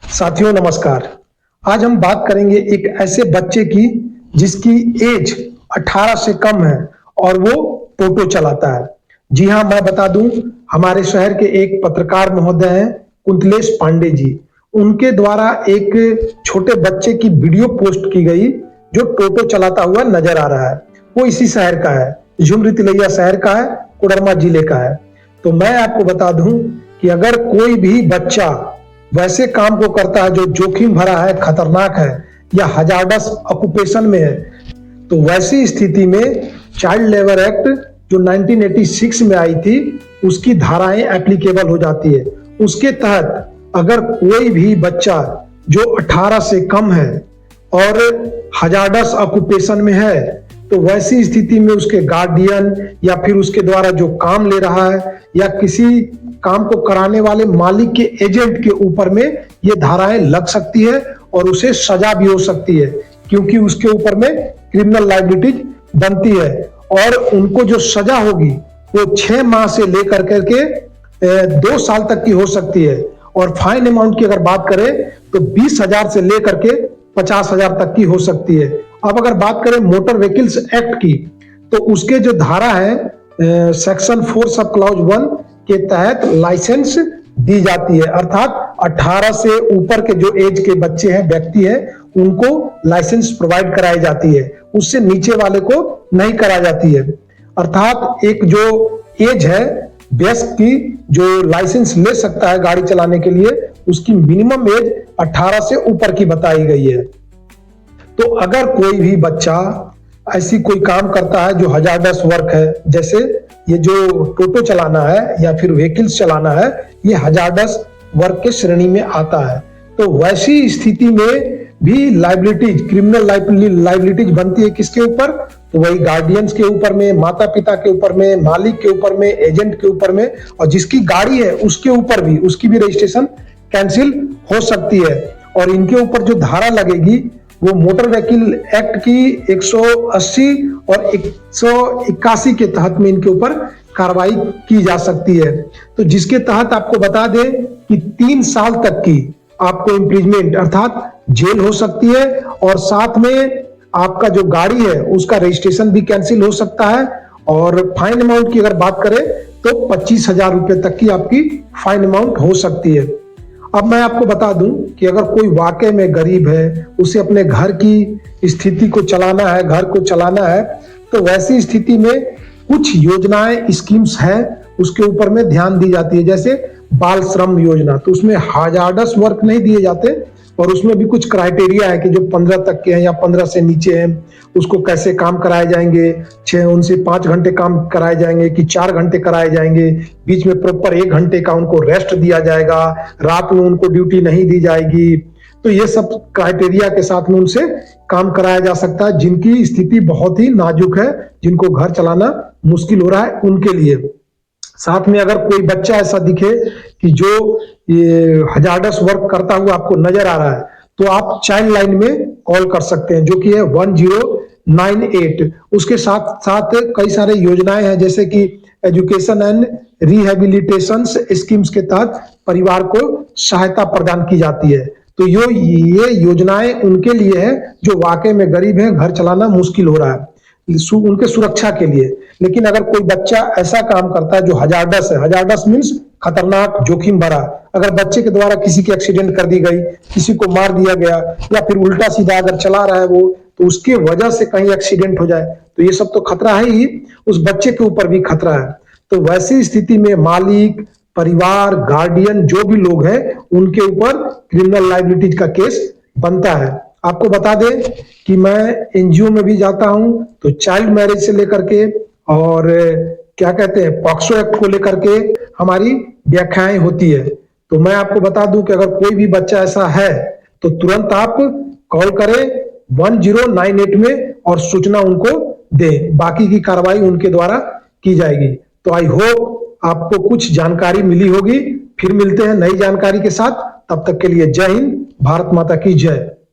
साथियों नमस्कार। आज हम बात करेंगे एक ऐसे बच्चे की जिसकी एज 18 से कम है और वो टोटो चलाता है। जी हाँ, मैं बता दूं, हमारे शहर के एक पत्रकार महोदय हैं कुंतलेश पांडे जी। उनके द्वारा एक छोटे बच्चे की वीडियो पोस्ट की गई जो टोटो चलाता हुआ नजर आ रहा है। वो इसी शहर का है, झुमरी तिलैया शहर का है, कोडरमा जिले का है। तो मैं आपको बता दूं कि अगर कोई भी बच्चा वैसे काम को करता है जो जोखिम भरा है, खतरनाक है या हजारडस ऑक्यूपेशन में है, तो वैसी स्थिति में चाइल्ड लेबर एक्ट जो 1986 में आई थी उसकी धाराएं एप्लीकेबल हो जाती है। उसके तहत अगर कोई भी बच्चा जो 18 से कम है और हजारडस ऑक्यूपेशन में है, तो वैसी स्थिति में उसके गार्डियन या फिर उसके द्वारा जो काम ले रहा है या किसी काम को कराने वाले मालिक के एजेंट के ऊपर में ये धाराएं लग सकती है और उसे सजा भी हो सकती है, क्योंकि उसके ऊपर में क्रिमिनल लायबिलिटीज बनती है। और उनको जो सजा होगी वो 6 माह से लेकर करके 2 साल तक की हो सकती है। और फाइन अमाउंट की अगर बात करें तो 20,000 से लेकर के 50,000 तक की हो सकती है। अब अगर बात करें मोटर व्हीकल्स एक्ट की, तो उसके जो धारा है सेक्शन 4 सब क्लॉज 1 के तहत लाइसेंस दी जाती है, अर्थात 18 से ऊपर के जो एज के बच्चे हैं, व्यक्ति हैं, उनको लाइसेंस प्रोवाइड कराई जाती है, उससे नीचे वाले को नहीं करा जाती है। अर्थात एक जो एज है वयस्क की जो लाइसेंस ले सकता है गाड़ी चलाने के लिए, उसकी मिनिमम एज 18 से ऊपर की बताई गई है। तो अगर कोई भी बच्चा ऐसी कोई काम करता है जो हजारडस वर्क है, जैसे ये जो टोटो चलाना है या फिर व्हीकल्स चलाना है, ये हजारडस वर्क के श्रेणी में आता है, तो वैसी स्थिति में भी लाइबिलिटीज, क्रिमिनल लाइबिलिटीज बनती है किसके ऊपर? तो वही गार्डियंस के ऊपर में, माता पिता के ऊपर में, मालिक के ऊपर में, एजेंट के ऊपर में, और जिसकी गाड़ी है उसके ऊपर भी, उसकी भी रजिस्ट्रेशन कैंसिल हो सकती है। और इनके ऊपर जो धारा लगेगी वो मोटर व्हीकल एक्ट की 180 और 181 के तहत में इनके ऊपर कार्रवाई की जा सकती है। तो जिसके तहत आपको बता दें कि 3 साल तक की आपको इम्प्रिजमेंट अर्थात जेल हो सकती है, और साथ में आपका जो गाड़ी है उसका रजिस्ट्रेशन भी कैंसिल हो सकता है। और फाइन अमाउंट की अगर बात करें तो 25,000 रुपए तक की आपकी फाइन अमाउंट हो सकती है। अब मैं आपको बता दूं कि अगर कोई वाकई में गरीब है, उसे अपने घर की स्थिति को चलाना है, घर को चलाना है, तो वैसी स्थिति में कुछ योजनाएं, स्कीम्स हैं, उसके ऊपर में ध्यान दी जाती है। जैसे बाल श्रम योजना, तो उसमें हजारडस वर्क नहीं दिए जाते, और उसमें भी कुछ क्राइटेरिया है कि जो 15 तक के हैं या 15 से नीचे हैं उसको कैसे काम कराए जाएंगे। 6 उनसे 5 घंटे काम कराए जाएंगे कि 4 घंटे कराए जाएंगे, बीच में प्रॉपर 1 घंटे का उनको रेस्ट दिया जाएगा, रात में उनको ड्यूटी नहीं दी जाएगी। तो ये सब क्राइटेरिया के साथ में उनसे काम कराया जा सकता है जिनकी स्थिति बहुत ही नाजुक है, जिनको घर चलाना मुश्किल हो रहा है उनके लिए। साथ में अगर कोई बच्चा ऐसा दिखे कि जो ये हजारडस वर्क करता हुआ आपको नजर आ रहा है, तो आप चाइल्ड लाइन में कॉल कर सकते हैं, जो कि है 1098। उसके साथ साथ कई सारे योजनाएं हैं, जैसे कि एजुकेशन एंड रिहेबिलिटेशन स्कीम्स के तहत परिवार को सहायता प्रदान की जाती है। तो ये योजनाएं उनके लिए है जो वाकई में गरीब है, घर चलाना मुश्किल हो रहा है, उनके सुरक्षा के लिए। लेकिन अगर कोई बच्चा ऐसा काम करता है जो हजारडस है, हजारडस मीन्स खतरनाक, जोखिम भरा, अगर बच्चे के द्वारा किसी की एक्सीडेंट कर दी गई, किसी को मार दिया गया, या फिर उल्टा सीधा अगर चला रहा है वो, तो उसके वजह से कहीं एक्सीडेंट हो जाए, तो ये सब तो खतरा है ही, उस बच्चे के ऊपर भी खतरा है। तो वैसी स्थिति में मालिक, परिवार, गार्डियन, जो भी लोग हैं, उनके ऊपर क्रिमिनल लायबिलिटीज का केस बनता है। आपको बता दें कि मैं एनजीओ में भी जाता हूं, तो चाइल्ड मैरिज से लेकर के और क्या कहते हैं पॉक्सो एक्ट को लेकर के हमारी व्याख्याएं होती है। तो मैं आपको बता दूं कि अगर कोई भी बच्चा ऐसा है तो तुरंत आप कॉल करें 1098 में और सूचना उनको दें, बाकी की कार्रवाई उनके द्वारा की जाएगी। तो आई होप आपको कुछ जानकारी मिली होगी। फिर मिलते हैं नई जानकारी के साथ, तब तक के लिए जय हिंद, भारत माता की जय।